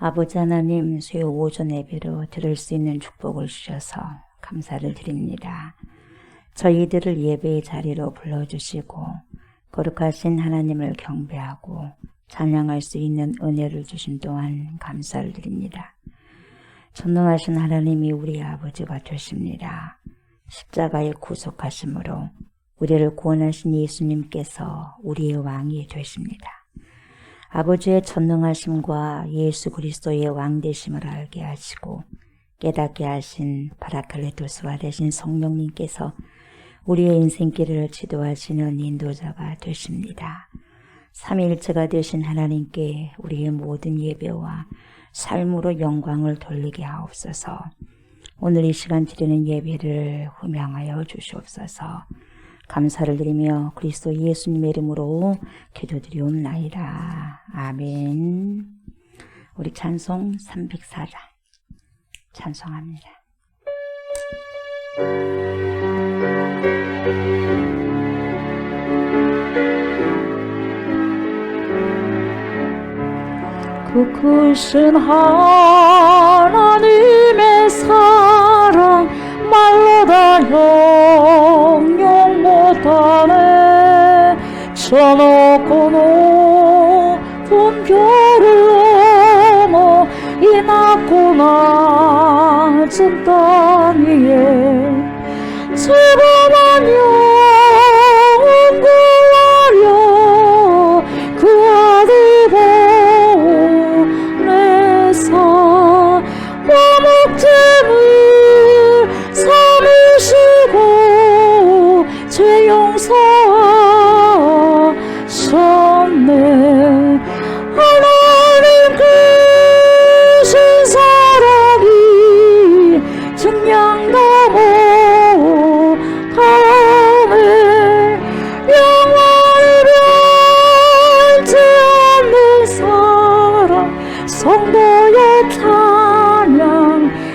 아버지 하나님, 수요 오전 예배로 드릴 수 있는 축복을 주셔서 감사를 드립니다. 저희들을 예배의 자리로 불러주시고 거룩하신 하나님을 경배하고 찬양할 수 있는 은혜를 주신 또한 감사를 드립니다. 전능하신 하나님이 우리 아버지가 되십니다. 십자가에 구속하심으로 우리를 구원하신 예수님께서 우리의 왕이 되십니다. 아버지의 전능하심과 예수 그리스도의 왕되심을 알게 하시고 깨닫게 하신 파라클레토스가 되신 성령님께서 우리의 인생길을 지도하시는 인도자가 되십니다. 삼위일체가 되신 하나님께 우리의 모든 예배와 삶으로 영광을 돌리게 하옵소서. 오늘 이 시간 드리는 예배를 흠양하여 주시옵소서. 감사를 드리며 그리스도 예수님의 이름으로 기도드리옵나이다. 아멘. 우리 찬송 304장 찬송합니다. 그 크신 하나님의 사랑 말로 다 형용 못하네. 저 높고 높은 별을 넘어 이 낮고 낮은 땅 위에 제발만 영원 구하려 그 아들 보내사 화목제물 삼으시고 죄 용서하셨네. 하나님 크신 사랑이 증량도 못하네. 영원히 변치 않는 사랑 성도의 찬양하세.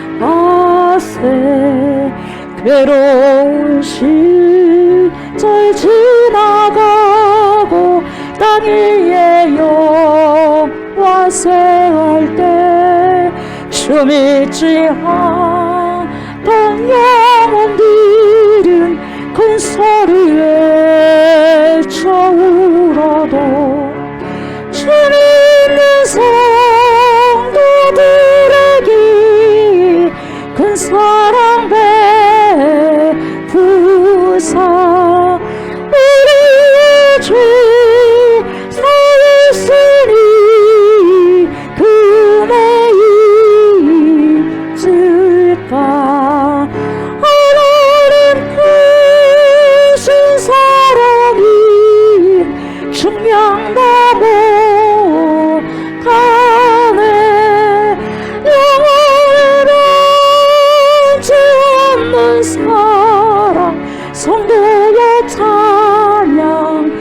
괴로운 시절 지나가고 땅 위에 여호와 쇠할 때 주 믿지 않던 영혼들은 큰 소리 외쳐 울어도 주 믿는 성도들에게 큰 사랑 베푸사 우리의 죄 사했으니 그네 잊을까. 하나님 크신 사랑이 증량도 못하네. 영원히 변치 않는 사랑 성도의 찬양하세.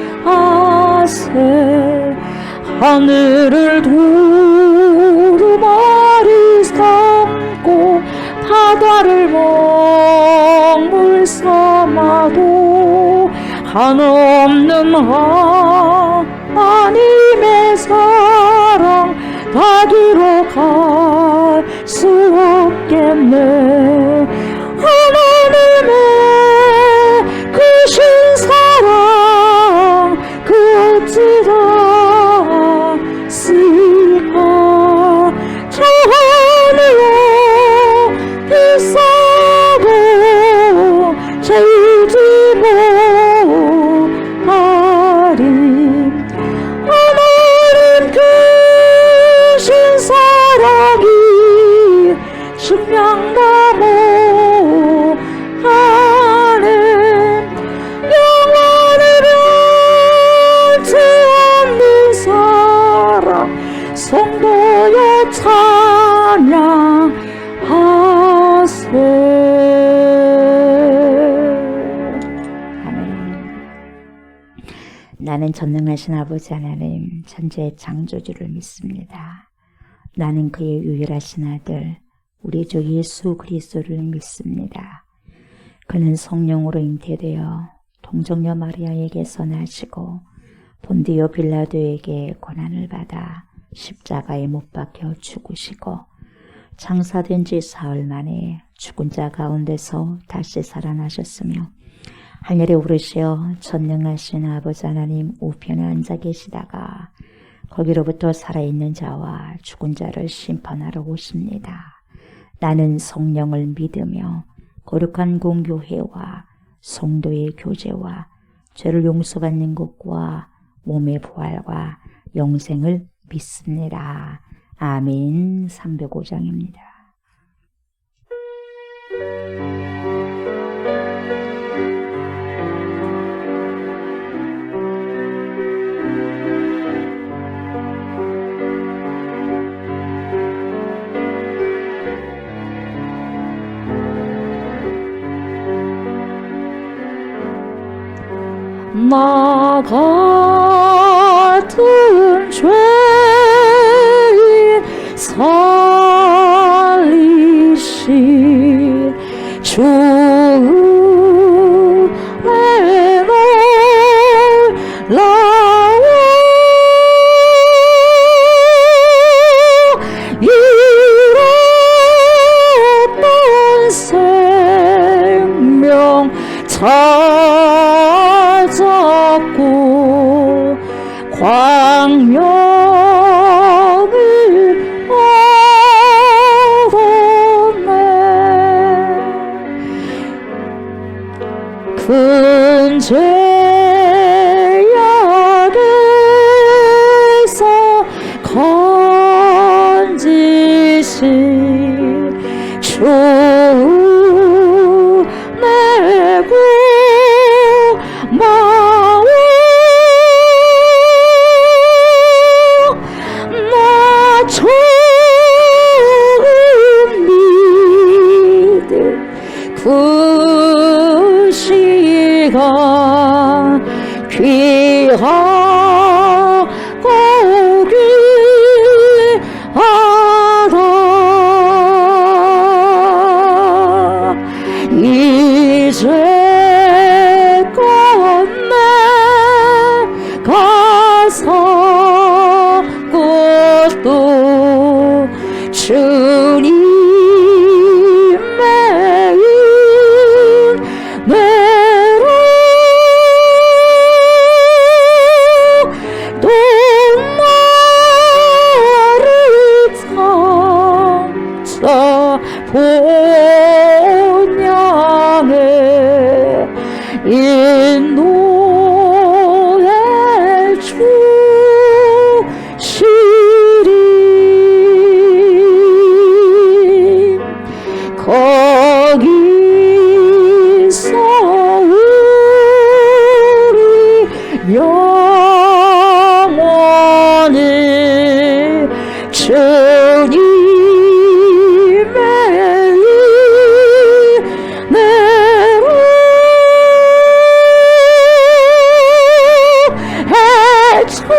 하늘을 두루마리 삼고 바다를 먹물 삼아도 한없는 하나님의 사랑 다 들어갈 수 없겠네. 하나님의 크신 사랑 그 어찌다 쓸까. 저 하늘로 비싸고 재우지 못하리. 하나님 크신 사랑이 증량도 못하네. 영원히 변치 않는 사랑 성도의 찬양하세. 아멘. 나는 전능하신 아버지 하나님 천지의 창조주를 믿습니다. 나는 그의 유일하신 아들 우리 주 예수 그리스도를 믿습니다. 그는 성령으로 잉태되어 동정녀 마리아에게서 나시고 본디오 빌라도에게 고난을 받아 십자가에 못 박혀 죽으시고 장사된 지 사흘 만에 죽은 자 가운데서 다시 살아나셨으며 하늘에 오르시어 전능하신 아버지 하나님 우편에 앉아 계시다가 거기로부터 살아있는 자와 죽은 자를 심판하러 오십니다. 나는 성령을 믿으며 거룩한 공교회와 성도의 교제와 죄를 용서받는 것과 몸의 부활과 영생을 믿습니다. 아멘. 305장입니다. 나 같은 죄인 살리신 주의 놀라운 잃었던 생명 찾았고 광명을 얻었네. 큰 죄악에서 건지신 주 내고 마오 나 처음 믿은 그 시간 귀하고 귀하다. 이제껏 내가 섰고 주님의 은혜로 또 나를 찾아보냐네. 인도해 주시리. 거기서 우리 영원히 주님의 은혜로 해처럼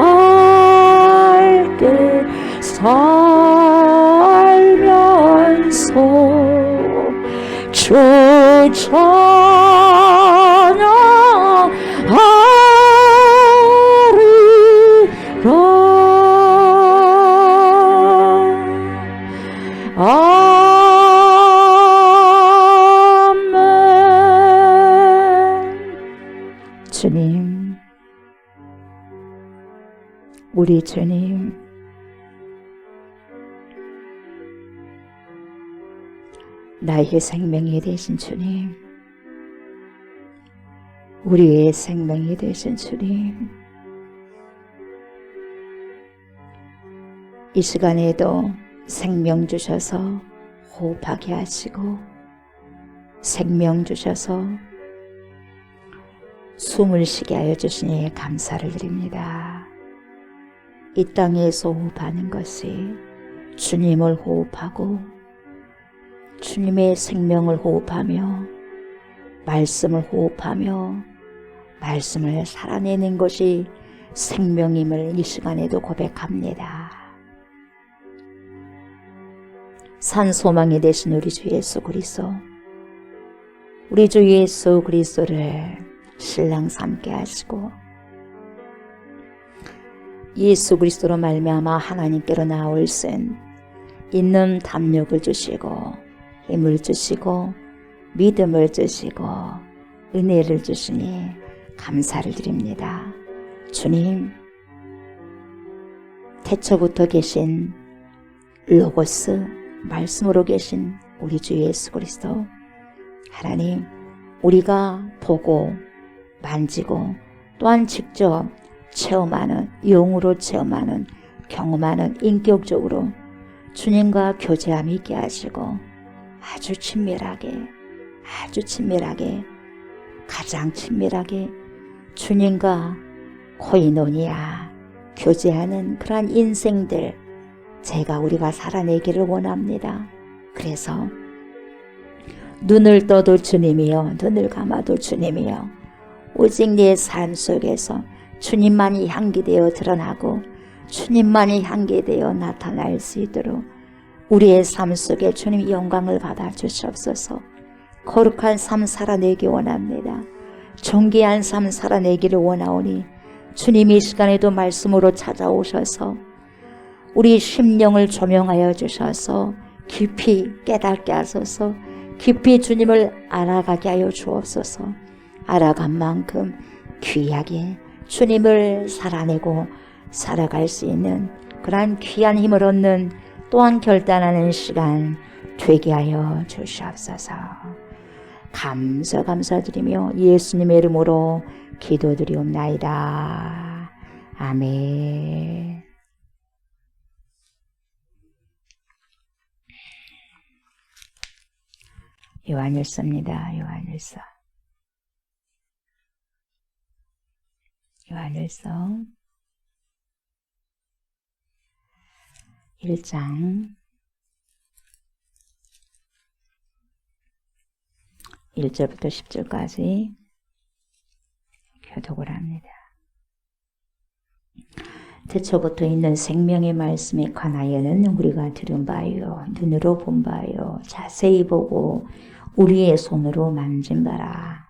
밝게 살면서 주 찬양하리라. 아멘. 주님, 우리 주님, 나의 생명이 되신 주님, 우리의 생명이 되신 주님, 이 시간에도 생명 주셔서 호흡하게 하시고 생명 주셔서 숨을 쉬게 하여 주시니 감사를 드립니다. 이 땅에서 호흡하는 것이 주님을 호흡하고 주님의 생명을 호흡하며 말씀을 호흡하며 말씀을 살아내는 것이 생명임을 이 시간에도 고백합니다. 산 소망이 되신 우리 주 예수 그리스도, 우리 주 예수 그리스도를 신랑 삼게 하시고 예수 그리스도로 말미암아 하나님께로 나올 선 있는 담력을 주시고 힘을 주시고 믿음을 주시고 은혜를 주시니 감사를 드립니다. 주님, 태초부터 계신 로고스 말씀으로 계신 우리 주 예수 그리스도 하나님, 우리가 보고 만지고 또한 직접 체험하는, 영으로 체험하는, 경험하는 인격적으로 주님과 교제함이 있게 하시고 아주 친밀하게 가장 친밀하게 주님과 코이노니아 교제하는 그러한 인생들 우리가 살아내기를 원합니다. 그래서 눈을 떠도 주님이요 눈을 감아도 주님이요 오직 내 삶 속에서 주님만이 향기되어 드러나고 주님만이 향기되어 나타날 수 있도록 우리의 삶 속에 주님 영광을 받아 주시옵소서. 거룩한 삶 살아내기 원합니다. 존귀한 삶 살아내기를 원하오니 주님 이 시간에도 말씀으로 찾아오셔서 우리 심령을 조명하여 주셔서 깊이 깨닫게 하소서. 깊이 주님을 알아가게 하여 주옵소서. 알아간 만큼 귀하게 주님을 살아내고 살아갈 수 있는 그러한 귀한 힘을 얻는 또한 결단하는 시간 되게 하여 주시옵소서. 감사드리며 예수님의 이름으로 기도드리옵나이다. 아멘. 요한일서입니다. 요한일서 1장 1절부터 10절까지 교독을 합니다. 태초부터 있는 생명의 말씀에 관하여는 우리가 들은 바요 눈으로 본 바요 자세히 보고 우리의 손으로 만진 바라.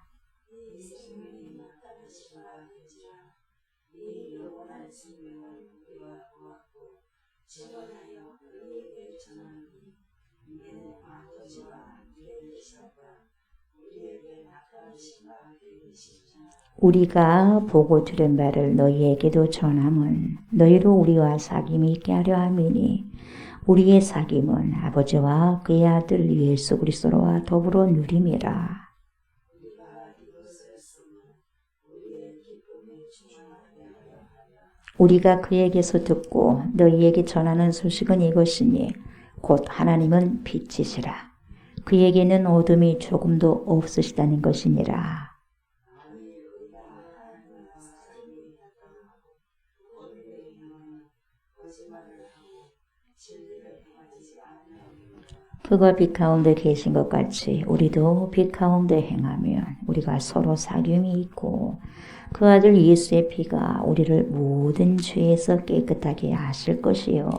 우리가 보고 들은 바를 너희에게도 전함은 너희로 우리와 사귐이 있게 하려 함이니 우리의 사귐은 아버지와 그의 아들 예수 그리스도와 더불어 누림이라. 우리가 그에게서 듣고 너희에게 전하는 소식은 이것이니 곧 하나님은 빛이시라. 그에게는 어둠이 조금도 없으시다는 것이니라. 그가 빛 가운데 계신 것 같이 우리도 빛 가운데 행하면 우리가 서로 사귐이 있고 그 아들 예수의 피가 우리를 모든 죄에서 깨끗하게 하실 것이요.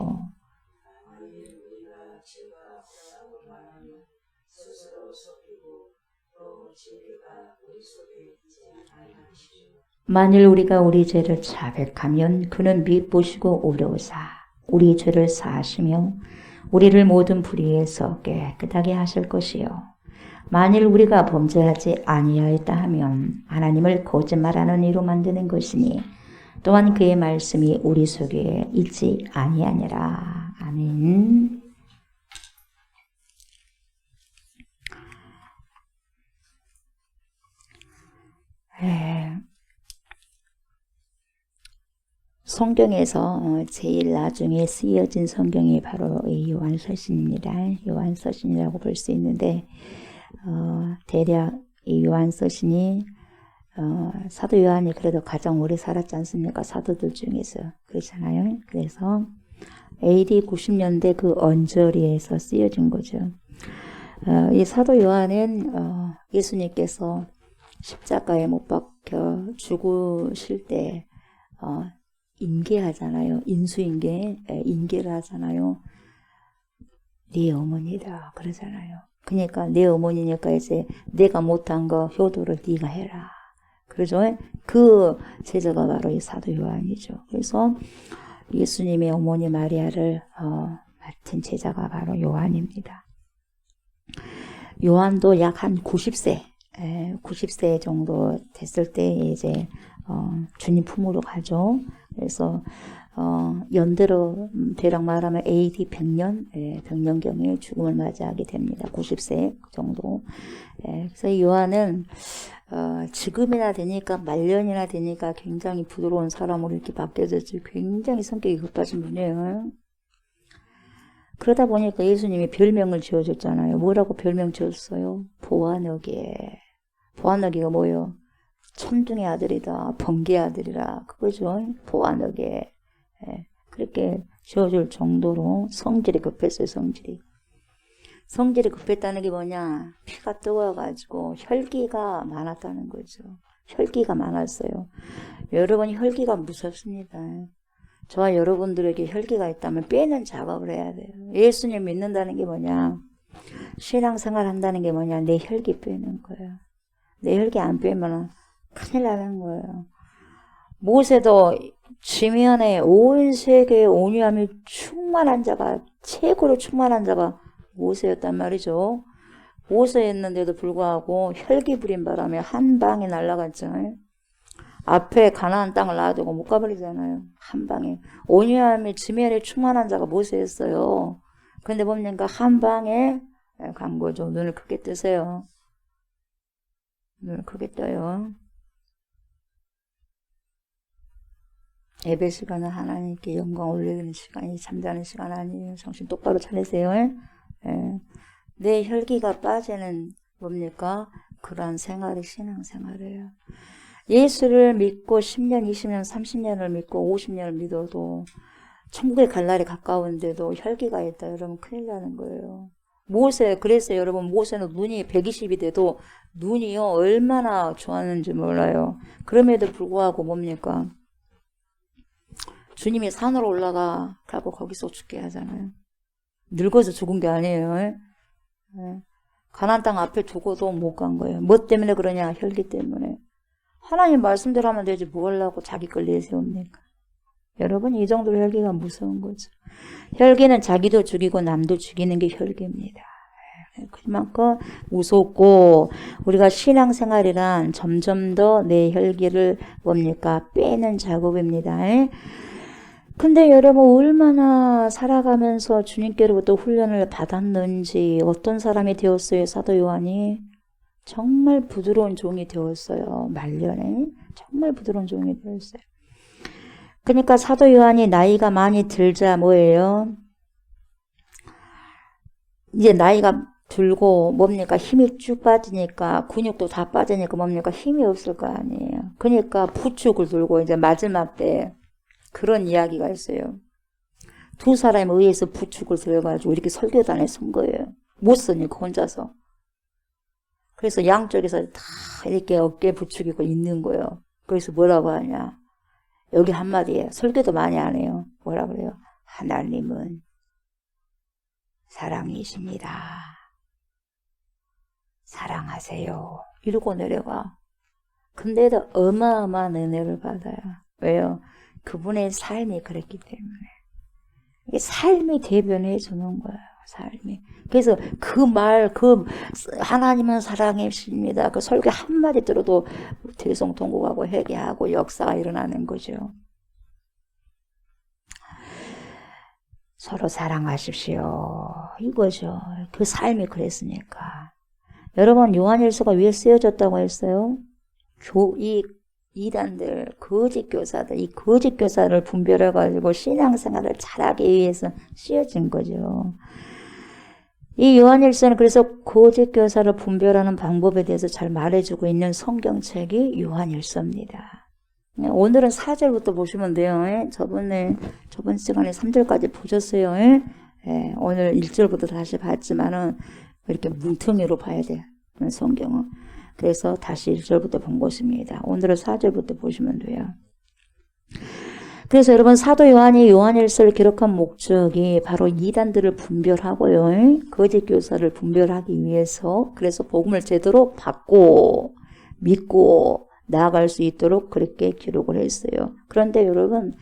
만일 우리가 우리 죄를 자백하면 그는 미쁘시고 의로우사 우리 죄를 사하시며 우리를 모든 불의에서 깨끗하게 하실 것이요. 만일 우리가 범죄하지 아니하였다 하면 하나님을 거짓말하는 이로 만드는 것이니 또한 그의 말씀이 우리 속에 있지 아니하니라. 아멘. 성경에서 제일 나중에 쓰여진 성경이 바로 이 요한서신입니다. 요한서신이라고 볼 수 있는데 대략 이 요한서신이 사도 요한이 그래도 가장 오래 살았지 않습니까? 사도들 중에서 그렇잖아요. 그래서 AD 90년대 그 언저리에서 쓰여진 거죠. 이 사도 요한은 예수님께서 십자가에 못 박혀 죽으실 때 인계하잖아요. 인수인계, 인계를 하잖아요. 네 어머니다 그러잖아요. 그러니까 내 어머니니까 이제 내가 못한 거 효도를 네가 해라. 그러죠? 그 제자가 바로 이 사도 요한이죠. 그래서 예수님의 어머니 마리아를 맡은 제자가 바로 요한입니다. 요한도 약 한 90세, 90세 정도 됐을 때 이제 주님 품으로 가죠. 그래서 연대로 대략 말하면 AD 100년, 100년경에 죽음을 맞이하게 됩니다. 90세 정도. 그래서 이 요한은 지금이나 되니까 말년이나 되니까 굉장히 부드러운 사람으로 이렇게 바뀌어졌지. 굉장히 성격이 급하신 분이에요. 그러다 보니까 예수님이 별명을 지어줬잖아요. 뭐라고 별명 지었어요? 보아너게. 보아너게가 뭐예요? 천둥의 아들이다. 번개의 아들이라. 그거죠. 보아너게. 그렇게 지어줄 정도로 성질이 급했어요. 성질이 급했다는 게 뭐냐? 피가 뜨거워가지고 혈기가 많았다는 거죠. 혈기가 많았어요. 여러분, 혈기가 무섭습니다. 저와 여러분들에게 혈기가 있다면 빼는 작업을 해야 돼요. 예수님 믿는다는 게 뭐냐? 신앙생활 한다는 게 뭐냐? 내 혈기 빼는 거예요. 내 혈기 안 빼면 큰일 나는 거예요. 모세도 지면에 온 세계의 온유함이 충만한 자가, 최고로 충만한 자가 모세였단 말이죠. 모세였는데도 불구하고 혈기 부린 바람에 한 방에 날아갔잖아요. 앞에 가나안 땅을 놔두고 못 가버리잖아요. 한 방에. 온유함이 지면에 충만한 자가 모세였어요. 근데 뭡니까? 한 방에 간 거죠. 눈을 크게 뜨세요. 눈을 크게 떠요. 예배 시간은 하나님께 영광 올리는 시간이 잠자는 시간 아니에요. 정신 똑바로 차리세요. 내 혈기가 빠지는 뭡니까? 그러한 생활이 신앙생활이에요. 예수를 믿고 10년, 20년, 30년을 믿고 50년을 믿어도 천국에 갈 날이 가까운데도 혈기가 있다. 여러분 큰일 나는 거예요. 모세, 그래서 여러분 모세는 눈이 120이 돼도 눈이요 얼마나 좋았는지 몰라요. 그럼에도 불구하고 뭡니까? 주님이 산으로 올라가라고 거기서 죽게 하잖아요. 늙어서 죽은 게 아니에요. 가나안 땅 앞에 두고도 못 간 거예요. 뭐 때문에 그러냐? 혈기 때문에. 하나님 말씀대로 하면 되지 뭐 하려고 자기 걸 내세웁니까? 여러분 이 정도로 혈기가 무서운 거죠. 혈기는 자기도 죽이고 남도 죽이는 게 혈기입니다. 그만큼 무섭고 우리가 신앙생활이란 점점 더 내 혈기를 뭡니까? 빼는 작업입니다. 근데 여러분 얼마나 살아가면서 주님께로부터 훈련을 받았는지 어떤 사람이 되었어요? 사도 요한이 정말 부드러운 종이 되었어요. 말년에 정말 부드러운 종이 되었어요. 그러니까 사도 요한이 나이가 많이 들자 뭐예요? 이제 나이가 들고 뭡니까? 힘이 쭉 빠지니까 근육도 다 빠지니까 뭡니까? 힘이 없을 거 아니에요. 그러니까 부축을 들고 이제 마지막 때 그런 이야기가 있어요. 두 사람에 의해서 부축을 들어가지고 이렇게 설교단에 선 거예요. 못 쓰니까 혼자서. 그래서 양쪽에서 다 이렇게 어깨 부축이고 있는 거예요. 그래서 뭐라고 하냐. 여기 한마디에 설교도 많이 안 해요. 뭐라 그래요? 하나님은 사랑이십니다. 사랑하세요. 이러고 내려가. 근데도 어마어마한 은혜를 받아요. 왜요? 그분의 삶이 그랬기 때문에. 이게 삶이 대변해 주는 거예요. 삶이. 그래서 그 말, 하나님은 사랑이십니다. 그 설교 한마디 들어도 대성통곡하고 회개하고 역사가 일어나는 거죠. 서로 사랑하십시오. 이거죠. 그 삶이 그랬으니까. 여러분, 요한일서가 왜 쓰여졌다고 했어요? 이 이단들, 거짓 교사들, 이 거짓 교사를 분별해가지고 신앙생활을 잘하기 위해서 쓰여진 거죠. 이 요한일서는 그래서 거짓 교사를 분별하는 방법에 대해서 잘 말해주고 있는 성경책이 요한일서입니다. 오늘은 4절부터 보시면 돼요. 저번 시간에 3절까지 보셨어요. 오늘 1절부터 다시 봤지만은 이렇게 뭉텅이로 봐야 돼요. 성경은. 그래서 다시 1절부터 본 것입니다. 오늘은 4절부터 보시면 돼요. 그래서 여러분 사도 요한이 요한일서를 기록한 목적이 바로 이단들을 분별하고요. 거짓 교사를 분별하기 위해서 그래서 복음을 제대로 받고 믿고 나아갈 수 있도록 그렇게 기록을 했어요. 그런데 여러분,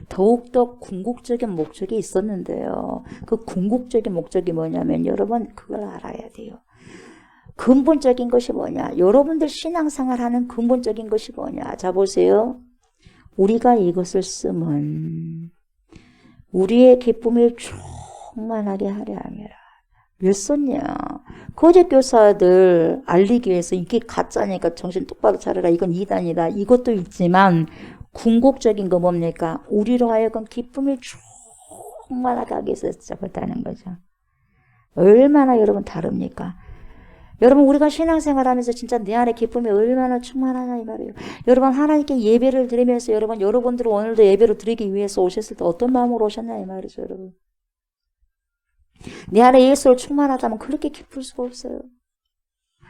더욱더 궁극적인 목적이 있었는데요. 그 궁극적인 목적이 뭐냐면 여러분 그걸 알아야 돼요. 근본적인 것이 뭐냐? 여러분들 신앙생활하는 근본적인 것이 뭐냐? 자 보세요. 우리가 이것을 쓰면 우리의 기쁨이 충만하게 하려 함이라. 왜 썼냐? 거짓 교사들 알리기 위해서 이게 가짜니까 정신 똑바로 차려라. 이건 이단이다. 이것도 있지만 궁극적인 거 뭡니까? 우리로 하여금 기쁨이 충만하게 하기 위해서 시작했다는 거죠. 얼마나 여러분 다릅니까? 여러분 우리가 신앙생활하면서 진짜 내 안에 기쁨이 얼마나 충만하냐 이 말이에요. 여러분 하나님께 예배를 드리면서 여러분들은 오늘도 예배를 드리기 위해서 오셨을 때 어떤 마음으로 오셨냐 이 말이죠. 여러분 내 안에 예수를 충만하다면 그렇게 기쁠 수가 없어요.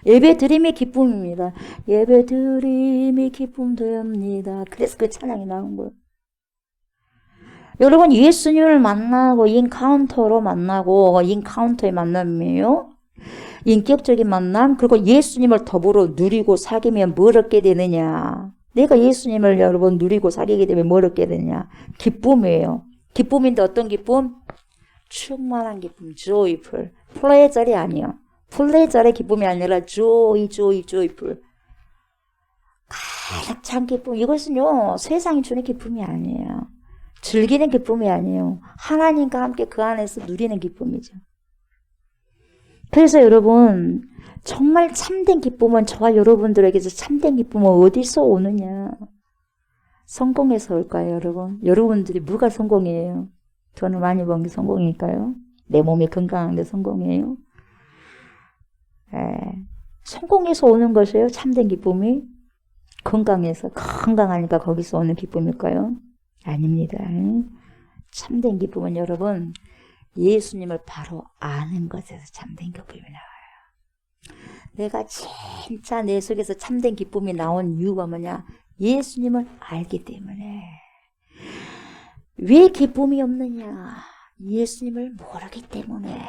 예배 드림이 기쁨입니다. 예배 드림이 기쁨 됩니다. 그래서 그 찬양이 나온 거예요. 여러분 예수님을 만나고 인카운터로 만나고 인카운터의 만남이에요. 인격적인 만남 그리고 예수님을 더불어 누리고 사귀면 뭘 얻게 되느냐. 내가 예수님을 여러분 누리고 사귀게 되면 뭘 얻게 되느냐. 기쁨이에요. 기쁨인데 어떤 기쁨? 충만한 기쁨, joyful. 플레저리 아니요. 플레저의 기쁨이 아니라 joyful. 가득 찬 기쁨. 이것은요, 세상이 주는 기쁨이 아니에요. 즐기는 기쁨이 아니에요. 하나님과 함께 그 안에서 누리는 기쁨이죠. 그래서 여러분, 정말 참된 기쁨은 저와 여러분들에게서 참된 기쁨은 어디서 오느냐? 성공에서 올까요, 여러분? 여러분들이 뭐가 성공이에요? 돈을 많이 번 게 성공일까요? 내 몸이 건강한 게 성공이에요? 성공에서 오는 것이에요, 참된 기쁨이? 건강하니까 거기서 오는 기쁨일까요? 아닙니다. 참된 기쁨은 여러분, 예수님을 바로 아는 것에서 참된 기쁨이 나와요. 내가 진짜 내 속에서 참된 기쁨이 나온 이유가 뭐냐? 예수님을 알기 때문에. 왜 기쁨이 없느냐? 예수님을 모르기 때문에.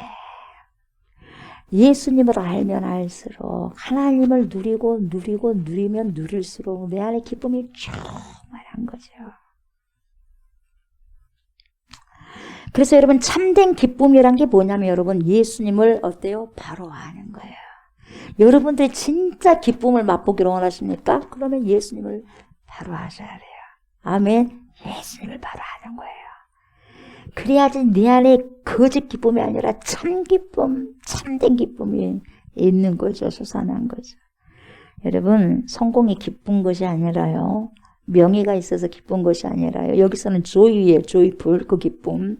예수님을 알면 알수록 하나님을 누리면 누릴수록 내 안에 기쁨이 충만한 거죠. 그래서 여러분 참된 기쁨이란 게 뭐냐면 여러분 예수님을 어때요? 바로 아는 거예요. 여러분들이 진짜 기쁨을 맛보기를 원하십니까? 그러면 예수님을 바로 아셔야 돼요. 아멘. 예수님을 바로 아는 거예요. 그래야지 내 안에 거짓 기쁨이 아니라 참 기쁨, 참된 기쁨이 있는 거죠. 솟아난 거죠. 여러분 성공이 기쁜 것이 아니라요. 명예가 있어서 기쁜 것이 아니라요. 여기서는 조이예요. 조이풀 그 기쁨.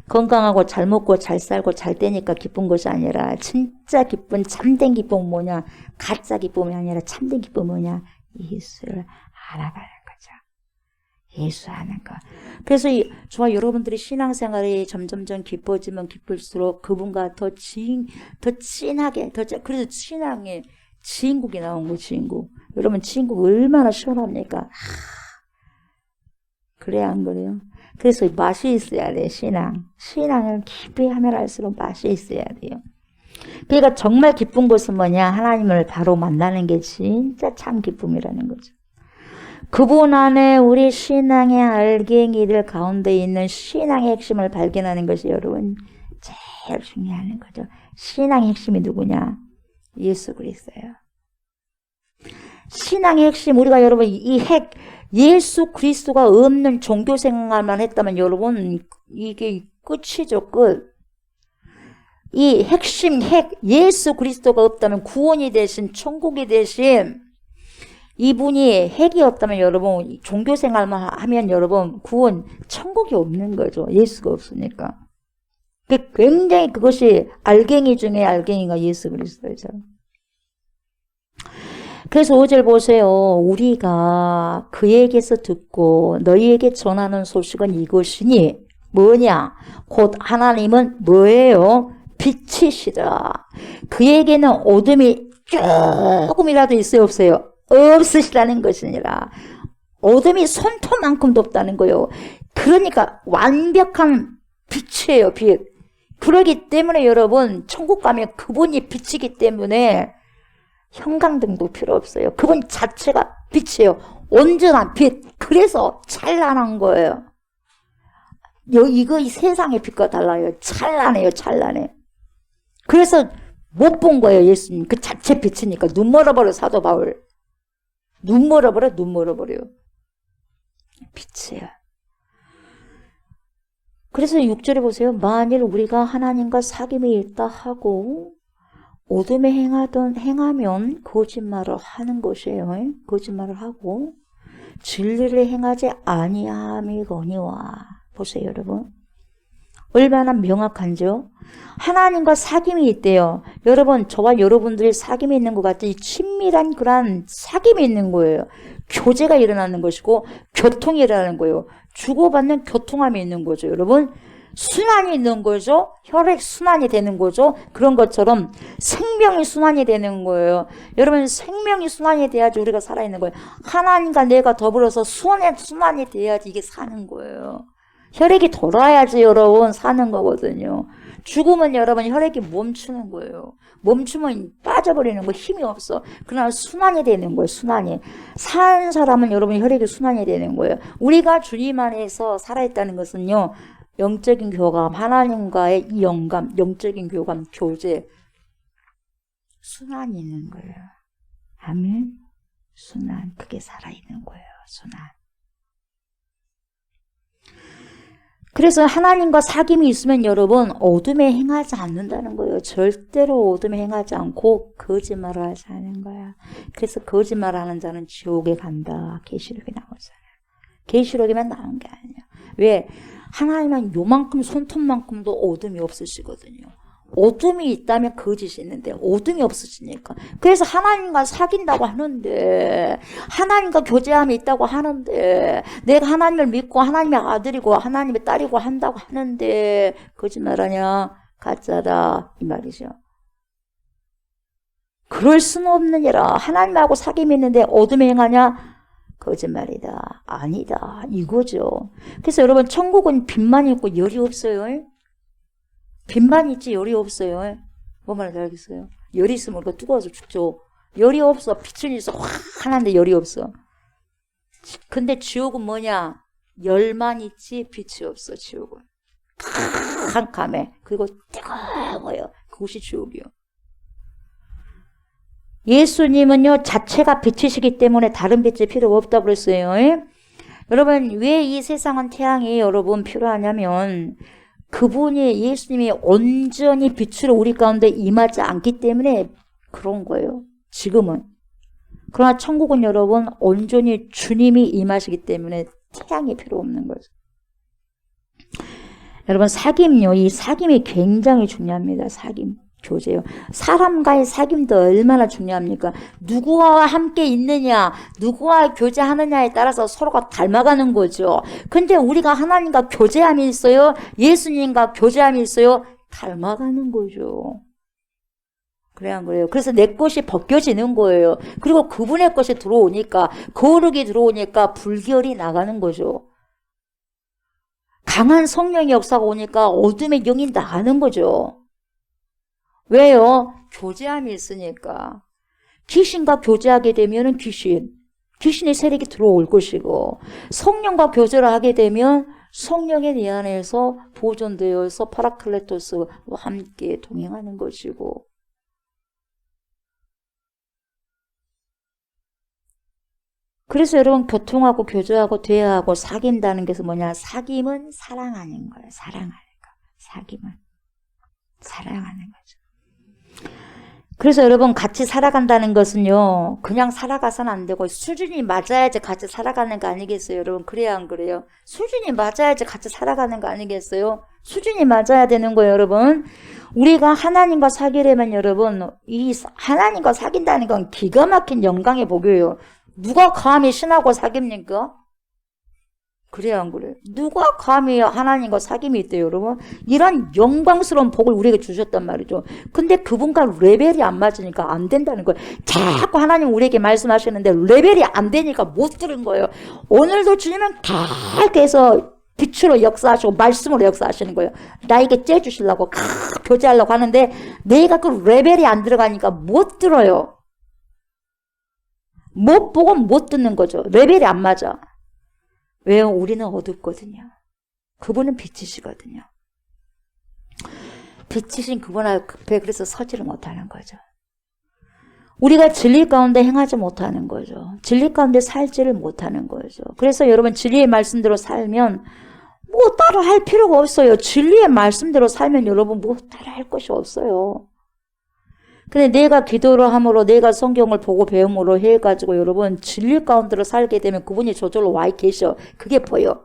건강하고 잘 먹고 잘 살고 잘 되니까 기쁜 것이 아니라 진짜 기쁜 참된 기쁨은 뭐냐. 가짜 기쁨이 아니라 참된 기쁨은 뭐냐. 예수를 알아가는 거죠. 예수 아는 거. 그래서 저와 여러분들이 신앙생활이 점점점 깊어지면 깊을수록 그분과 더 진하게 그래서 신앙에 지인국이 나온 거예요. 지인국. 여러분 지인국 얼마나 시원합니까? 그래야 안 그래요? 그래서 맛이 있어야 돼요. 신앙을 깊이 하면 할수록 맛이 있어야 돼요. 그러니까 정말 기쁜 것은 뭐냐? 하나님을 바로 만나는 게 진짜 참 기쁨이라는 거죠. 그분 안에 우리 신앙의 알갱이들 가운데 있는 신앙의 핵심을 발견하는 것이 여러분 제일 중요한 거죠. 신앙의 핵심이 누구냐? 예수 그리스도예요. 신앙의 핵심 우리가 여러분 예수 그리스도가 없는 종교 생활만 했다면 여러분 이게 끝이죠. 끝. 이 핵심 예수 그리스도가 없다면 구원이 되신 천국이 되신 이분이 핵이 없다면 여러분 종교 생활만 하면 여러분 구원 천국이 없는 거죠. 예수가 없으니까. 굉장히 그것이 알갱이 중에 알갱이가 예수 그리스도죠. 그래서 5절 보세요. 우리가 그에게서 듣고 너희에게 전하는 소식은 이것이니 뭐냐? 곧 하나님은 뭐예요? 빛이시라. 그에게는 어둠이 조금이라도 있어요 없어요? 없으시다는 것이니라. 어둠이 손톱만큼도 없다는 거예요. 그러니까 완벽한 빛이에요. 빛. 그러기 때문에 여러분 천국 가면 그분이 빛이기 때문에 형광등도 필요 없어요. 그분 자체가 빛이에요. 온전한 빛. 그래서 찬란한 거예요. 이거 이 세상의 빛과 달라요. 찬란해요. 찬란해. 그래서 못 본 거예요. 예수님. 그 자체 빛이니까. 눈 멀어버려 사도 바울. 눈 멀어버려. 눈 멀어버려요. 빛이에요. 그래서 6절에 보세요. 만일 우리가 하나님과 사귐이 있다 하고 어둠에 행하면 거짓말을 하는 것이에요. 거짓말을 하고 진리를 행하지 아니함이거니와. 보세요, 여러분. 얼마나 명확한지요? 하나님과 사귐이 있대요. 여러분, 저와 여러분들이 사귐이 있는 것 같은 이 친밀한 그런 사귐이 있는 거예요. 교제가 일어나는 것이고 교통이 일어나는 거예요. 주고받는 교통함이 있는 거죠. 여러분, 순환이 있는 거죠. 혈액 순환이 되는 거죠. 그런 것처럼 생명이 순환이 되는 거예요. 여러분, 생명이 순환이 돼야지 우리가 살아있는 거예요. 하나님과 내가 더불어서 순환이 돼야지 이게 사는 거예요. 혈액이 돌아야지 여러분 사는 거거든요. 죽으면 여러분 혈액이 멈추는 거예요. 멈추면 빠져버리는 거 힘이 없어. 그러나 순환이 되는 거예요. 순환이. 사는 사람은 여러분 혈액이 순환이 되는 거예요. 우리가 주님 안에서 살아있다는 것은요. 영적인 교감, 하나님과의 이 영감, 영적인 교감, 교제, 순환이 있는 거예요. 아멘. 순환, 그게 살아있는 거예요. 순환. 그래서 하나님과 사귐이 있으면 여러분 어둠에 행하지 않는다는 거예요. 절대로 어둠에 행하지 않고 거짓말을 하지 않는 거야. 그래서 거짓말하는 자는 지옥에 간다. 계시록에 나오잖아요. 계시록에만 나온 게 아니에요. 왜? 하나님은 요만큼 손톱만큼도 어둠이 없으시거든요. 어둠이 있다면 거짓이 있는데 어둠이 없으시니까. 그래서 하나님과 사귄다고 하는데 하나님과 교제함이 있다고 하는데 내가 하나님을 믿고 하나님의 아들이고 하나님의 딸이고 한다고 하는데 거짓말하냐? 가짜다 이 말이죠. 그럴 수는 없느니라. 하나님하고 사귐이 있는데 어둠에 행하냐? 거짓말이다. 아니다. 이거죠. 그래서 여러분 천국은 빛만 있고 열이 없어요. 빛만 있지 열이 없어요. 뭐 말인지 알겠어요? 열이 있으면 우리가 뜨거워서 죽죠. 열이 없어. 빛은 있어. 환한데 열이 없어. 근데 지옥은 뭐냐? 열만 있지 빛이 없어. 지옥은. 캄캄해. 그리고 뜨거워요. 그것이 지옥이요. 예수님은요 자체가 빛이시기 때문에 다른 빛이 필요가 없다고 그랬어요. 여러분 왜 이 세상은 태양이 여러분 필요하냐면 그분이 예수님이 온전히 빛으로 우리 가운데 임하지 않기 때문에 그런 거예요. 지금은. 그러나 천국은 여러분 온전히 주님이 임하시기 때문에 태양이 필요 없는 거죠. 여러분 사귐요. 이 사귐이 굉장히 중요합니다. 사귐. 교제요. 사람과의 사귐도 얼마나 중요합니까? 누구와 함께 있느냐, 누구와 교제하느냐에 따라서 서로가 닮아가는 거죠. 근데 우리가 하나님과 교제함이 있어요? 예수님과 교제함이 있어요? 닮아가는 거죠. 그래야 안 그래요? 그래서 내 것이 벗겨지는 거예요. 그리고 그분의 것이 들어오니까, 거룩이 들어오니까 불결이 나가는 거죠. 강한 성령의 역사가 오니까 어둠의 영이 나가는 거죠. 왜요? 교제함이 있으니까. 귀신과 교제하게 되면 귀신의 세력이 들어올 것이고 성령과 교제를 하게 되면 성령의 내 안에서 보존되어서 파라클레토스와 함께 동행하는 것이고 그래서 여러분 교통하고 교제하고 대화하고 사귄다는 것은 뭐냐? 사귐은 사랑하는 거예요. 사랑하는 거. 사귐은 사랑하는 거죠. 그래서 여러분 같이 살아간다는 것은요 그냥 살아가서는 안 되고 수준이 맞아야지 같이 살아가는 거 아니겠어요? 여러분 그래야 안 그래요? 수준이 맞아야지 같이 살아가는 거 아니겠어요? 수준이 맞아야 되는 거예요. 여러분 우리가 하나님과 사귀려면 여러분 이 하나님과 사귄다는 건 기가 막힌 영광의 복이에요. 누가 감히 신하고 사깁니까? 그래야 안 그래요? 누가 감히 하나님과 사귐이 있대요, 여러분? 이런 영광스러운 복을 우리에게 주셨단 말이죠. 근데 그분과 레벨이 안 맞으니까 안 된다는 거예요. 자꾸 하나님 우리에게 말씀하시는데 레벨이 안 되니까 못 들은 거예요. 오늘도 주님은 계속해서 빛으로 역사하시고 말씀으로 역사하시는 거예요. 나에게 째주시려고 교제하려고 하는데 내가 그 레벨이 안 들어가니까 못 들어요. 못 보고 못 듣는 거죠. 레벨이 안 맞아. 왜요? 우리는 어둡거든요. 그분은 빛이시거든요. 빛이신 그분 앞에 그래서 서지를 못하는 거죠. 우리가 진리 가운데 행하지 못하는 거죠. 진리 가운데 살지를 못하는 거죠. 그래서 여러분 진리의 말씀대로 살면 뭐 따로 할 필요가 없어요. 진리의 말씀대로 살면 여러분 뭐 따로 할 것이 없어요. 근데 내가 기도를 함으로 내가 성경을 보고 배움으로 해가지고 여러분 진리 가운데로 살게 되면 그분이 저절로 와 계셔. 그게 보여.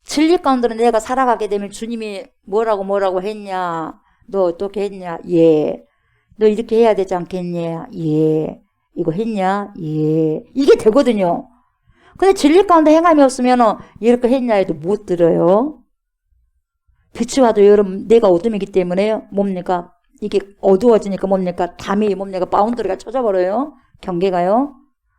진리 가운데로 내가 살아가게 되면 주님이 뭐라고 했냐? 너 어떻게 했냐? 예. 너 이렇게 해야 되지 않겠냐? 예. 이거 했냐? 예. 이게 되거든요. 근데 진리 가운데 행함이 없으면 이렇게 했냐 해도 못 들어요. 빛이 와도 여러분 내가 어둠이기 때문에 뭡니까? 이게 어두워지니까 뭡니까? 담이 뭡니까? 바운더리가 쳐져버려요. 경계가요.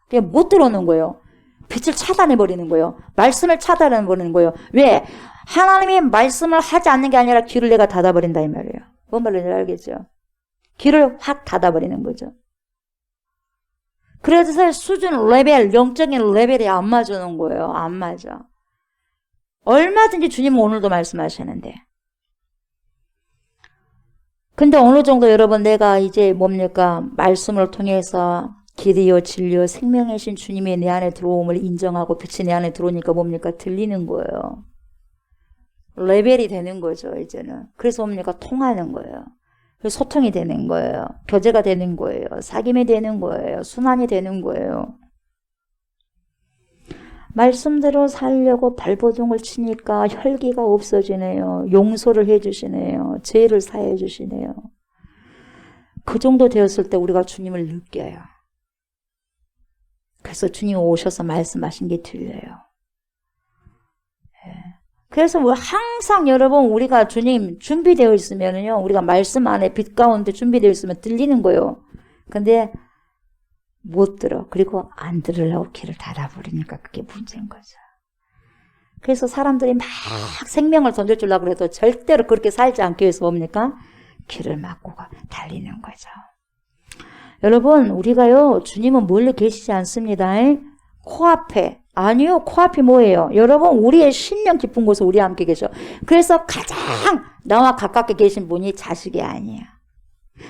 그냥 못 들어오는 거예요. 빛을 차단해버리는 거예요. 말씀을 차단해버리는 거예요. 왜? 하나님이 말씀을 하지 않는 게 아니라 귀를 내가 닫아버린다 이 말이에요. 뭔 말인지 알겠죠? 귀를 확 닫아버리는 거죠. 그래서 수준 레벨, 영적인 레벨이 안 맞는 거예요. 안 맞아. 얼마든지 주님은 오늘도 말씀하시는데. 근데 어느 정도 여러분 내가 이제 뭡니까? 말씀을 통해서 길이요 진리요 생명이신 주님이 내 안에 들어옴을 인정하고 빛이 내 안에 들어오니까 뭡니까? 들리는 거예요. 레벨이 되는 거죠 이제는. 그래서 뭡니까? 통하는 거예요. 소통이 되는 거예요. 교제가 되는 거예요. 사귐이 되는 거예요. 순환이 되는 거예요. 말씀대로 살려고 발버둥을 치니까 혈기가 없어지네요. 용서를 해주시네요. 죄를 사해 주시네요. 그 정도 되었을 때 우리가 주님을 느껴요. 그래서 주님 오셔서 말씀하신 게 들려요. 그래서 항상 여러분 우리가 주님 준비되어 있으면요. 우리가 말씀 안에 빛 가운데 준비되어 있으면 들리는 거예요. 근데 못 들어. 그리고 안 들으려고 귀를 닫아버리니까 그게 문제인 거죠. 그래서 사람들이 막 생명을 던져주려고 해도 절대로 그렇게 살지 않기 위해서 뭡니까? 귀를 막고 달리는 거죠. 여러분 우리가요. 주님은 멀리 계시지 않습니다. 코앞에. 아니요. 코앞이 뭐예요? 여러분 우리의 신령 깊은 곳에 우리 함께 계셔. 그래서 가장 나와 가깝게 계신 분이 자식이 아니에요.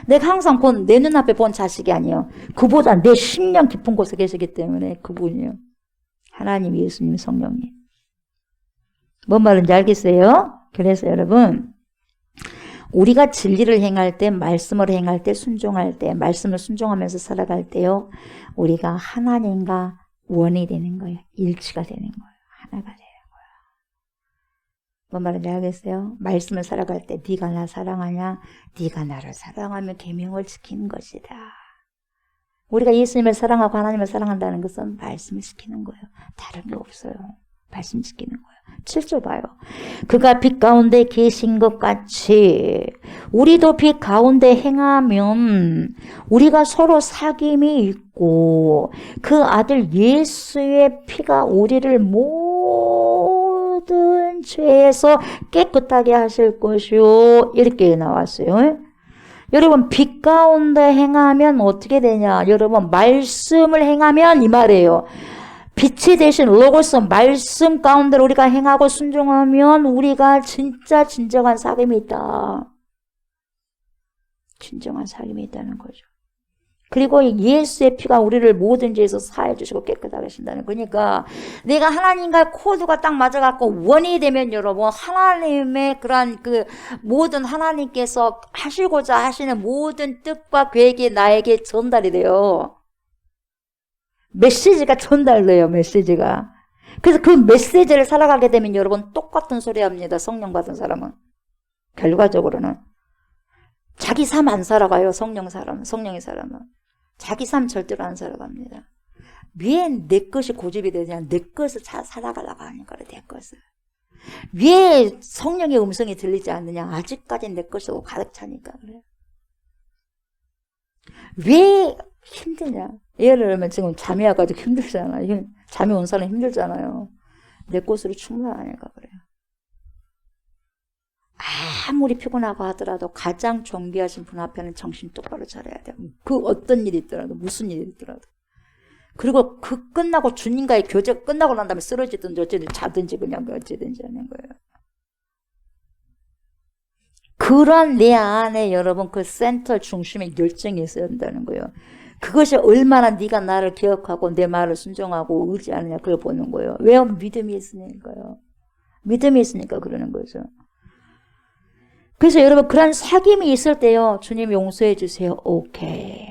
내가 항상 본 내 눈앞에 본 자식이 아니에요. 그보다 내 신령 깊은 곳에 계시기 때문에 그분이요. 하나님, 예수님, 성령님. 뭔 말인지 알겠어요? 그래서 여러분 우리가 진리를 행할 때, 말씀을 행할 때, 순종할 때, 말씀을 순종하면서 살아갈 때요. 우리가 하나님과 원이 되는 거예요. 일치가 되는 거예요. 하나가 되는 거예요. 뭔 말인지 알겠어요? 말씀을 살아갈 때 네가 나 사랑하냐? 네가 나를 사랑하면 계명을 지키는 것이다. 우리가 예수님을 사랑하고 하나님을 사랑한다는 것은 말씀을 지키는 거예요. 다른 게 없어요. 말씀 지키는 거예요. 7절 봐요. 그가 빛 가운데 계신 것 같이 우리도 빛 가운데 행하면 우리가 서로 사귐이 있고 그 아들 예수의 피가 우리를 모든 죄에서 깨끗하게 하실 것이요. 이렇게 나왔어요. 여러분 빛 가운데 행하면 어떻게 되냐? 여러분 말씀을 행하면 이 말이에요. 빛이 되신 로고스 말씀 가운데 우리가 행하고 순종하면 우리가 진짜 진정한 사귐이 있다. 진정한 사귐이 있다는 거죠. 그리고 예수의 피가 우리를 모든 죄에서 사해 주시고 깨끗하게 하신다는 거니까 내가 하나님과 코드가 딱 맞아갖고 원이 되면 여러분 하나님의 그러한 그 모든 하나님께서 하시고자 하시는 모든 뜻과 계획이 나에게 전달이 돼요. 메시지가 전달돼요. 메시지가. 그래서 그 메시지를 살아가게 되면 여러분 똑같은 소리 합니다. 성령 받은 사람은. 결과적으로는. 자기 삶 안 살아가요. 성령의 사람은. 자기 삶 절대로 안 살아갑니다. 왜 내 것이 고집이 되냐. 내 것을 살아가려고 하는 거래. 내 것을. 왜 성령의 음성이 들리지 않느냐. 아직까지 내 것으로 가득 차니까 그래요. 왜 힘드냐. 예를 들면 지금 잠이 와가지고 힘들잖아요. 잠이 온 사람 힘들잖아요. 내 것으로 충분하니까 그래요. 아무리 피곤하고 하더라도 가장 존귀하신 분 앞에는 정신 똑바로 차려야 돼요. 그 어떤 일이 있더라도, 무슨 일이 있더라도. 그리고 그 끝나고 주님과의 교제가 끝나고 난 다음에 쓰러지든지 어쨌든 자든지 그냥 어찌든지 하는 거예요. 그런 내 안에 여러분 그 센터 중심에 열정이 있어야 한다는 거예요. 그것이 얼마나 네가 나를 기억하고 내 말을 순종하고 의지하느냐 그걸 보는 거예요. 왜요? 믿음이 있으니까요. 믿음이 있으니까 그러는 거죠. 그래서 여러분 그런 사귐이 있을 때요. 주님 용서해 주세요. 오케이.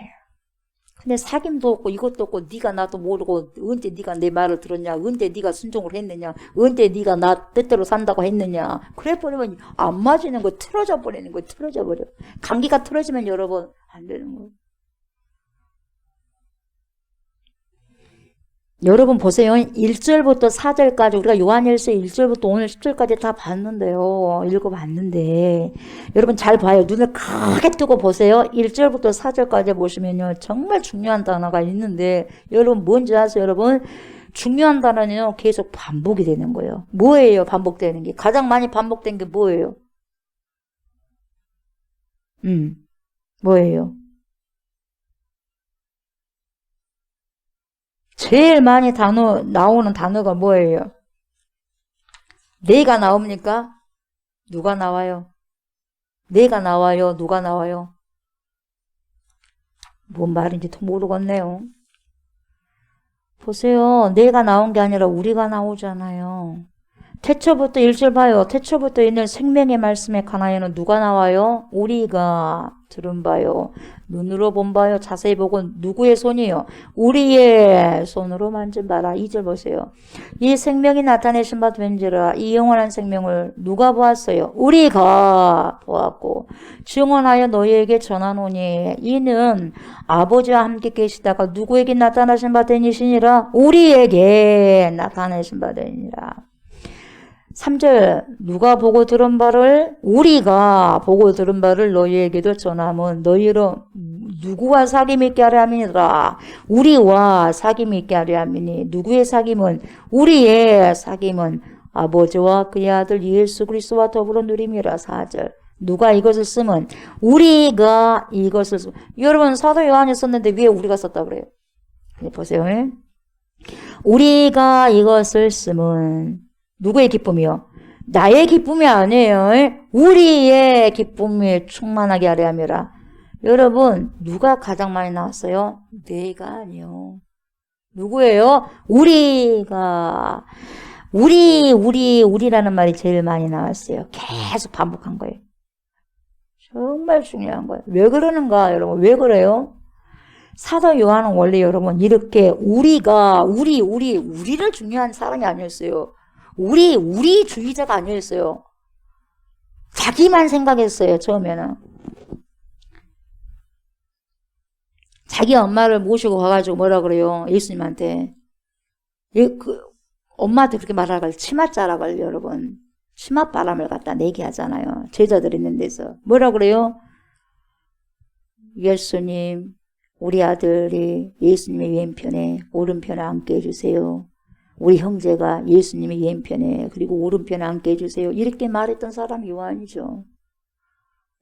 근데 사귐도 없고 이것도 없고 네가 나도 모르고 언제 네가 내 말을 들었냐, 언제 네가 순종을 했느냐, 언제 네가 나 뜻대로 산다고 했느냐. 그래 버리면 안 맞는 거 틀어져 버리는 거 틀어져 버려. 감기가 틀어지면 여러분 안 되는 거예요. 여러분 보세요. 1절부터 4절까지 우리가 요한일서 1절부터 오늘 10절까지 다 봤는데요. 읽어봤는데 여러분 잘 봐요. 눈을 크게 뜨고 보세요. 1절부터 4절까지 보시면요. 정말 중요한 단어가 있는데 여러분 뭔지 아세요? 여러분 중요한 단어는요. 계속 반복이 되는 거예요. 뭐예요? 반복되는 게. 가장 많이 반복된 게 뭐예요? 뭐예요? 제일 많이 나오는 단어가 뭐예요? 내가 나옵니까? 누가 나와요? 내가 나와요? 누가 나와요? 뭔 말인지 모르겠네요. 보세요. 내가 나온 게 아니라 우리가 나오잖아요. 태초부터 1절 봐요. 태초부터 있는 생명의 말씀에 관하여는 누가 나와요? 우리가 들은 바요. 눈으로 본 바요. 자세히 보고 누구의 손이요? 우리의 손으로 만진 바라. 2절 보세요. 이 생명이 나타내신 바 된지라. 이 영원한 생명을 누가 보았어요? 우리가 보았고 증언하여 너희에게 전하노니 이는 아버지와 함께 계시다가 누구에게 나타나신 바 되니시니라. 우리에게 나타내신 바 되니라. 3절 누가 보고 들은 바를 우리가 보고 들은 바를 너희에게도 전하면 너희로 누구와 사귐 있게 하려 함이니라. 우리와 사귐 있게 하려 함이니 누구의 사귐은 우리의 사귐은 아버지와 그의 아들 예수 그리스도와 더불어 누림이라. 4절 누가 이것을 쓰면 우리가 이것을 쓰면 여러분 사도 요한이 썼는데 왜 우리가 썼다 그래요? 보세요. 우리가 이것을 쓰면 누구의 기쁨이요? 나의 기쁨이 아니에요. 우리의 기쁨이 충만하게 하려 함이라. 여러분 누가 가장 많이 나왔어요? 내가 아니요. 누구예요? 우리가. 우리라는 말이 제일 많이 나왔어요. 계속 반복한 거예요. 정말 중요한 거예요. 왜 그러는가 여러분? 왜 그래요? 사도 요한은 원래 여러분 이렇게 우리를 중요한 사람이 아니었어요. 우리주의자가 아니었어요. 자기만 생각했어요, 처음에는. 자기 엄마를 모시고 가가지고 뭐라 그래요, 예수님한테. 엄마한테 그렇게 말하라고, 치맛 자라고, 여러분. 치맛 바람을 갖다 내게 하잖아요. 제자들 있는 데서. 뭐라 그래요? 예수님, 우리 아들이 예수님의 왼편에, 오른편에 앉게 해주세요. 우리 형제가 예수님의 왼편에 그리고 오른편에 앉게 해주세요. 이렇게 말했던 사람이 요한이죠.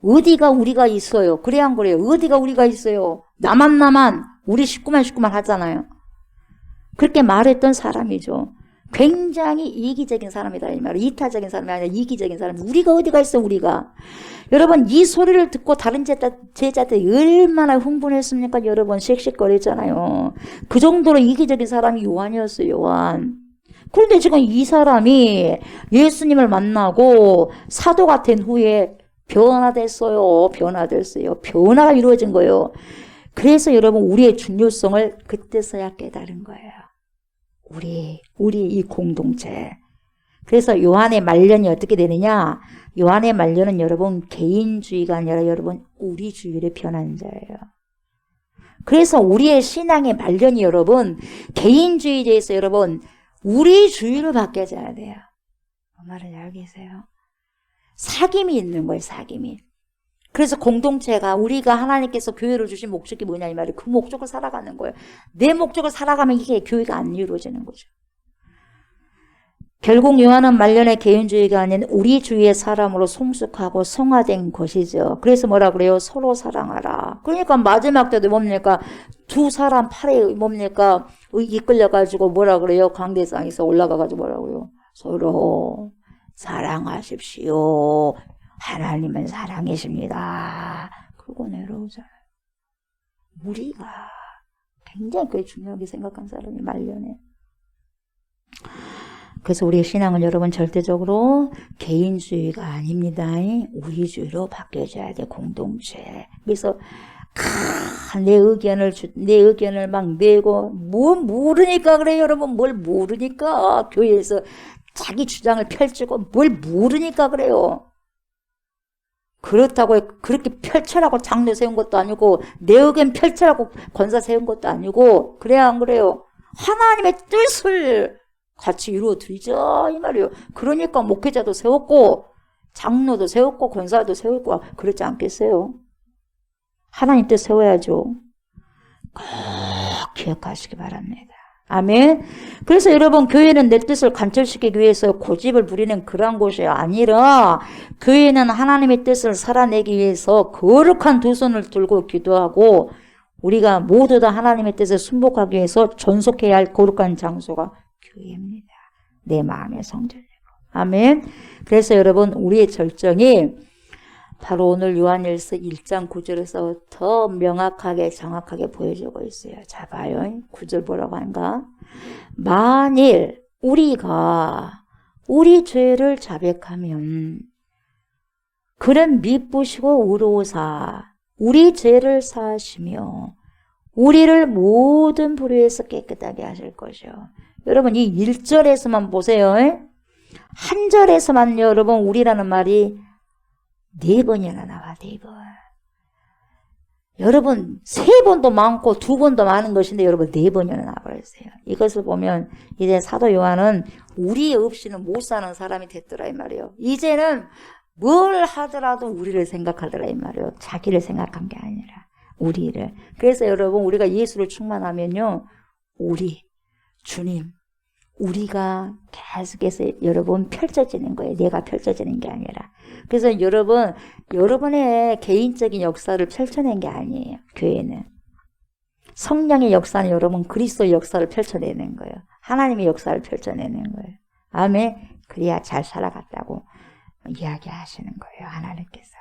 어디가 우리가 있어요? 그래 안 그래요? 어디가 우리가 있어요? 나만 우리 식구만 하잖아요. 그렇게 말했던 사람이죠. 굉장히 이기적인 사람이다 이 말이에요. 이타적인 사람이 아니라 이기적인 사람. 우리가 어디가 있어 우리가. 여러분 이 소리를 듣고 다른 제자들이 얼마나 흥분했습니까? 여러분 씩씩거렸잖아요. 그 정도로 이기적인 사람이 요한이었어요. 요한. 그런데 지금 이 사람이 예수님을 만나고 사도가 된 후에 변화됐어요. 변화가 이루어진 거예요. 그래서 여러분 우리의 중요성을 그때서야 깨달은 거예요. 우리 이 공동체. 그래서 요한의 말년이 어떻게 되느냐? 요한의 말년은 여러분 개인주의가 아니라 여러분 우리주의를 변하는 자예요. 그래서 우리의 신앙의 말년이 여러분 개인주의에서 여러분 우리주의로 바뀌어져야 돼요. 그 말을 알고 계세요? 사귐이 있는 거예요. 사귐이. 그래서 공동체가 우리가 하나님께서 교회를 주신 목적이 뭐냐 이 말이에요. 그 목적을 살아가는 거예요. 내 목적을 살아가면 이게 교회가 안 이루어지는 거죠. 결국 요한은 말년의 개인주의가 아닌 우리 주위의 사람으로 성숙하고 성화된 것이죠. 그래서 뭐라 그래요? 서로 사랑하라. 그러니까 마지막 때도 뭡니까? 두 사람 팔에 뭡니까? 이끌려가지고 뭐라 그래요? 강대상에서 올라가가지고 뭐라 그래요? 서로 사랑하십시오. 하나님은 사랑이십니다. 그러고 내려오잖아요. 우리가 굉장히 그게 중요하게 생각한 사람이 말년에. 그래서 우리의 신앙은 여러분 절대적으로 개인주의가 아닙니다. 우리주의로 바뀌어져야 돼. 공동체. 그래서 내 의견을 막 내고 뭐 모르니까 그래요. 여러분 뭘 모르니까 교회에서 자기 주장을 펼치고 뭘 모르니까 그래요. 그렇다고 그렇게 펼쳐라고 장로 세운 것도 아니고 내 의견 펼쳐라고 권사 세운 것도 아니고 그래야 안 그래요? 하나님의 뜻을 같이 이루어드리자 이 말이에요. 그러니까 목회자도 세웠고 장로도 세웠고 권사도 세웠고 그렇지 않겠어요? 하나님 뜻 세워야죠. 꼭 기억하시기 바랍니다. 아멘. 그래서 여러분 교회는 내 뜻을 관철시키기 위해서 고집을 부리는 그런 곳이 아니라 교회는 하나님의 뜻을 살아내기 위해서 거룩한 두 손을 들고 기도하고 우리가 모두 다 하나님의 뜻에 순복하기 위해서 전속해야 할 거룩한 장소가 교회입니다. 내 마음의 성전이고. 아멘. 그래서 여러분 우리의 절정이 바로 오늘 요한일서 1장 9절에서 더 명확하게 정확하게 보여주고 있어요. 자 봐요. 9절 뭐라고 하는가? 만일 우리가 우리 죄를 자백하면 그는 미쁘시고 의로우사 우리 죄를 사하시며 우리를 모든 불의에서 깨끗하게 하실 것이요. 여러분 이 1절에서만 보세요. 한 절에서만 여러분 우리라는 말이 4번이나 나와. 4번. 여러분 3번도 많고 2번도 많은 것인데 여러분 4번이나 나와버렸어요. 이것을 보면 이제 사도 요한은 우리 없이는 못 사는 사람이 됐더라 이 말이에요. 이제는 뭘 하더라도 우리를 생각하더라 이 말이에요. 자기를 생각한 게 아니라 우리를. 그래서 여러분 우리가 예수를 충만하면요 우리 주님 우리가 계속해서 여러분 펼쳐지는 거예요. 내가 펼쳐지는 게 아니라. 그래서 여러분 여러분의 개인적인 역사를 펼쳐낸 게 아니에요. 교회는 성령의 역사는 여러분 그리스도의 역사를 펼쳐내는 거예요. 하나님의 역사를 펼쳐내는 거예요. 아멘. 그래야 잘 살아갔다고 이야기하시는 거예요. 하나님께서.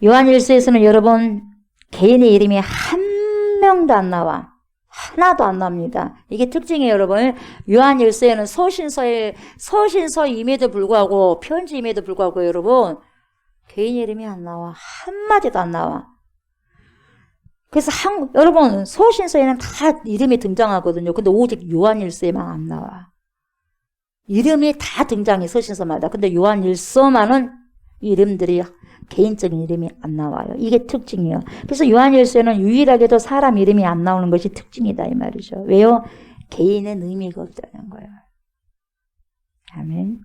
요한일서에서는 여러분 개인의 이름이 한 명도 안 나와. 하나도 안 납니다. 이게 특징이에요, 여러분. 요한일서에는 서신서임에도 불구하고 편지임에도 불구하고 여러분 개인 이름이 안 나와. 한마디도 안 나와. 그래서 여러분 서신서에는 다 이름이 등장하거든요. 근데 오직 요한일서에만 안 나와. 이름이 다 등장해 서신서마다. 근데 요한일서만은 이름들이 개인적인 이름이 안 나와요. 이게 특징이에요. 그래서 요한일서에는 유일하게도 사람 이름이 안 나오는 것이 특징이다 이 말이죠. 왜요? 개인은 의미가 없다는 거예요. 아멘.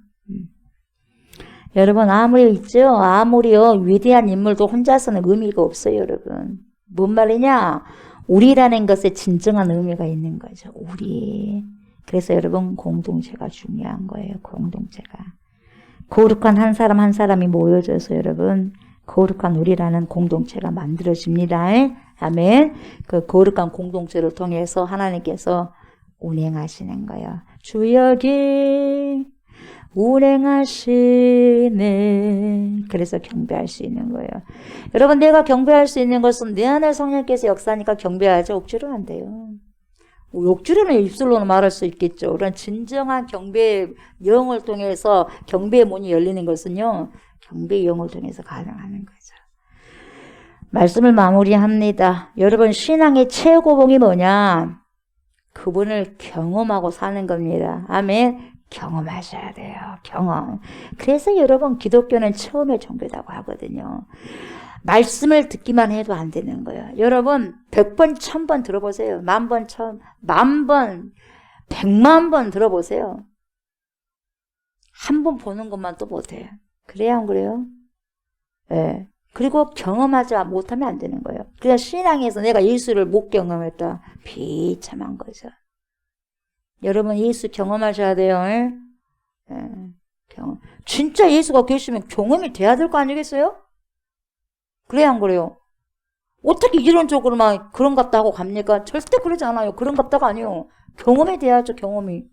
여러분 아무리요 위대한 인물도 혼자서는 의미가 없어요. 여러분 뭔 말이냐? 우리라는 것에 진정한 의미가 있는 거죠. 우리. 그래서 여러분 공동체가 중요한 거예요. 공동체가. 거룩한 한 사람 한 사람이 모여져서 여러분 거룩한 우리라는 공동체가 만들어집니다. 아멘. 그 거룩한 공동체를 통해서 하나님께서 운행하시는 거예요. 주 여기 운행하시네. 그래서 경배할 수 있는 거예요. 여러분 내가 경배할 수 있는 것은 내 안에 성령께서 역사하니까 경배하죠. 억지로 안 돼요. 욕주로는 입술로는 말할 수 있겠죠. 그런 진정한 경배의 영을 통해서 경배의 문이 열리는 것은요. 경배의 영을 통해서 가능하는 거죠. 말씀을 마무리합니다. 여러분 신앙의 최고봉이 뭐냐? 그분을 경험하고 사는 겁니다. 아멘. 경험하셔야 돼요. 경험. 그래서 여러분 기독교는 처음에 종교라고 하거든요. 말씀을 듣기만 해도 안 되는 거예요. 여러분 100번, 1000번 들어보세요. 만번, 100만 번 들어보세요. 한 번 보는 것만 또 못해요. 그래야 안 그래요? 네. 그리고 경험하지 못하면 안 되는 거예요. 그래서 신앙에서 내가 예수를 못 경험했다. 비참한 거죠. 여러분 예수 경험하셔야 돼요. 예? 경험. 진짜 예수가 계시면 경험이 돼야 될 거 아니겠어요? 그래야 안 그래요? 어떻게 이론적으로만 그런갑다 하고 갑니까? 절대 그러지 않아요. 그런갑다가 아니에요. 경험이 돼야죠. 경험이.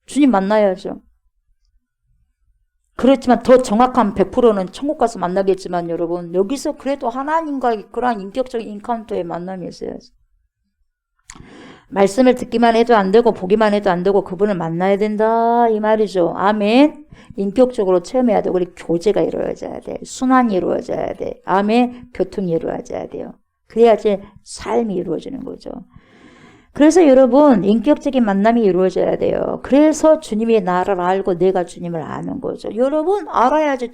주님 만나야죠. 그렇지만 더 정확한 100%는 천국 가서 만나겠지만 여러분 여기서 그래도 하나님과의 그러한 인격적인 인카운터의 만남이 있어야지. 말씀을 듣기만 해도 안 되고 보기만 해도 안 되고 그분을 만나야 된다 이 말이죠. 아멘. 인격적으로 체험해야 되고 우리 교제가 이루어져야 돼. 순환이 이루어져야 돼. 아멘. 교통이 이루어져야 돼요. 그래야지 삶이 이루어지는 거죠. 그래서 여러분 인격적인 만남이 이루어져야 돼요. 그래서 주님이 나를 알고 내가 주님을 아는 거죠. 여러분 알아야지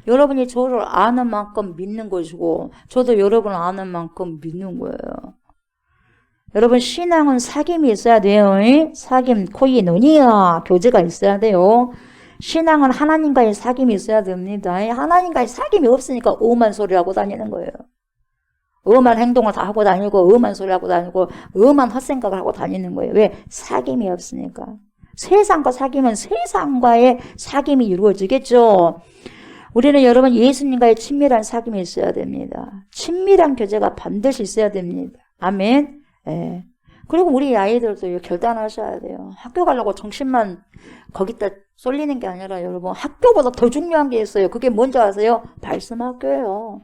여러분이 저를 아는 만큼 믿는 것이고 저도 여러분을 아는 만큼 믿는 거예요. 여러분 신앙은 사귐이 있어야 돼요. 사귐 코이노니아 교제가 있어야 돼요. 신앙은 하나님과의 사귐이 있어야 됩니다. 하나님과의 사귐이 없으니까 엄한 소리 하고 다니는 거예요. 엄한 행동을 다 하고 다니고 엄한 소리 하고 다니고 엄한 헛생각을 하고 다니는 거예요. 왜? 사귐이 없으니까. 세상과 사귐은 세상과의 사귐이 이루어지겠죠. 우리는 여러분 예수님과의 친밀한 사귐이 있어야 됩니다. 친밀한 교제가 반드시 있어야 됩니다. 아멘. 예. 그리고 우리 아이들도 결단하셔야 돼요. 학교 가려고 정신만 거기다 쏠리는 게 아니라 여러분 학교보다 더 중요한 게 있어요. 그게 뭔지 아세요? 말씀학교예요.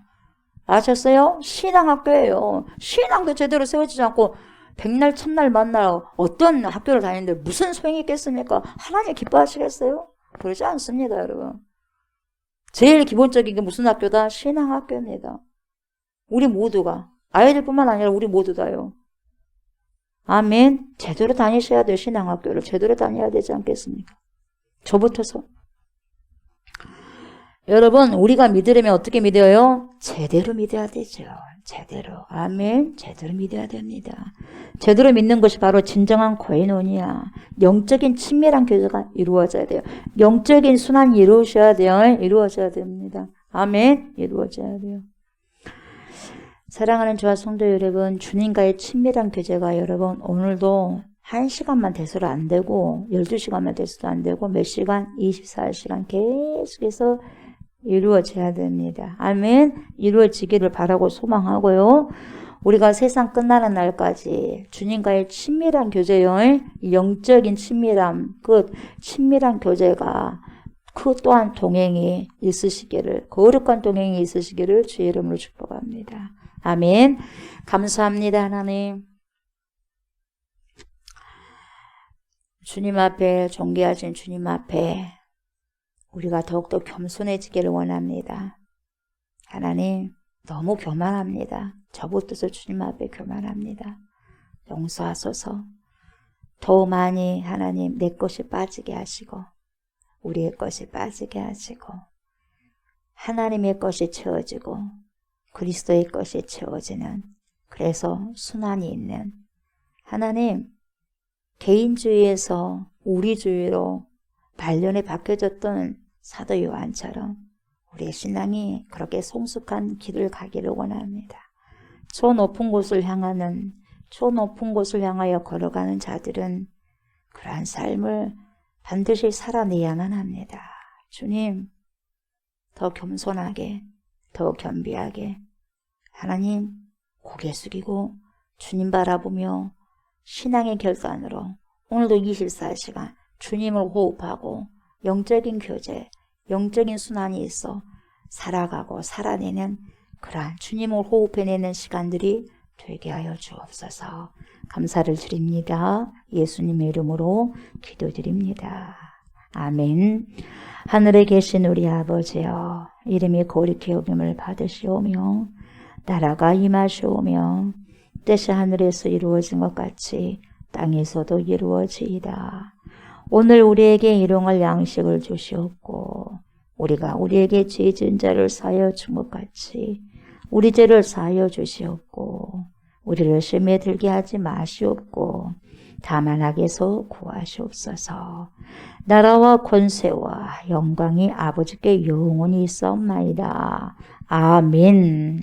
아셨어요? 신앙학교예요. 신앙도 제대로 세워지지 않고 백날 첫날 만날 어떤 학교를 다니는데 무슨 소용이 있겠습니까? 하나님 기뻐하시겠어요? 그러지 않습니다, 여러분. 제일 기본적인 게 무슨 학교다? 신앙학교입니다. 우리 모두가 아이들뿐만 아니라 우리 모두 다요. 아멘. 제대로 다니셔야 돼요. 신앙학교를 제대로 다녀야 되지 않겠습니까? 저부터서. 여러분 우리가 믿으려면 어떻게 믿어요? 제대로 믿어야 되죠. 제대로. 아멘. 제대로 믿어야 됩니다. 제대로 믿는 것이 바로 진정한 코이노니아. 영적인 친밀한 교제가 이루어져야 돼요. 영적인 순환이 이루어져야 돼요. 이루어져야 됩니다. 아멘. 이루어져야 돼요. 사랑하는 저와 성도 여러분, 주님과의 친밀한 교제가 여러분 오늘도 1시간만 돼서도 안 되고 12시간만 돼서도 안 되고 몇 시간? 24시간 계속해서 이루어져야 됩니다. 아멘. 이루어지기를 바라고 소망하고요. 우리가 세상 끝나는 날까지 주님과의 친밀한 교제요. 영적인 친밀함, 그 친밀한 교제가 그 또한 동행이 있으시기를, 거룩한 동행이 있으시기를 주의 이름으로 축복합니다. 아멘. 감사합니다, 하나님. 주님 앞에, 존귀하신 주님 앞에 우리가 더욱더 겸손해지기를 원합니다. 하나님, 너무 교만합니다. 저부터서 주님 앞에 교만합니다. 용서하소서. 더 많이 하나님 내 것이 빠지게 하시고 우리의 것이 빠지게 하시고 하나님의 것이 채워지고 그리스도의 것이 채워지는, 그래서 순환이 있는, 하나님 개인주의에서 우리주의로 말년에 바뀌어졌던 사도 요한처럼 우리의 신앙이 그렇게 성숙한 길을 가기를 원합니다. 저 높은 곳을 향하여 걸어가는 자들은 그러한 삶을 반드시 살아내야만 합니다. 주님, 더 겸손하게, 더 겸비하게 하나님 고개 숙이고 주님 바라보며 신앙의 결단으로 오늘도 24시간 주님을 호흡하고 영적인 교제, 영적인 순환이 있어 살아가고 살아내는 그러한 주님을 호흡해내는 시간들이 되게 하여 주옵소서. 감사를 드립니다. 예수님의 이름으로 기도드립니다. 아멘. 하늘에 계신 우리 아버지여, 이름이 거룩히 여김을 받으시오며 나라가 임하시오며 뜻이 하늘에서 이루어진 것 같이 땅에서도 이루어지이다. 오늘 우리에게 일용할 양식을 주시옵고 우리가 우리에게 죄 지은 자를 사하여 준 것 같이 우리 죄를 사하여 주시옵고 우리를 시험에 들게 하지 마시옵고 다만 악에서 구하시옵소서. 나라와 권세와 영광이 아버지께 영원히 있사옵나이다. 아멘.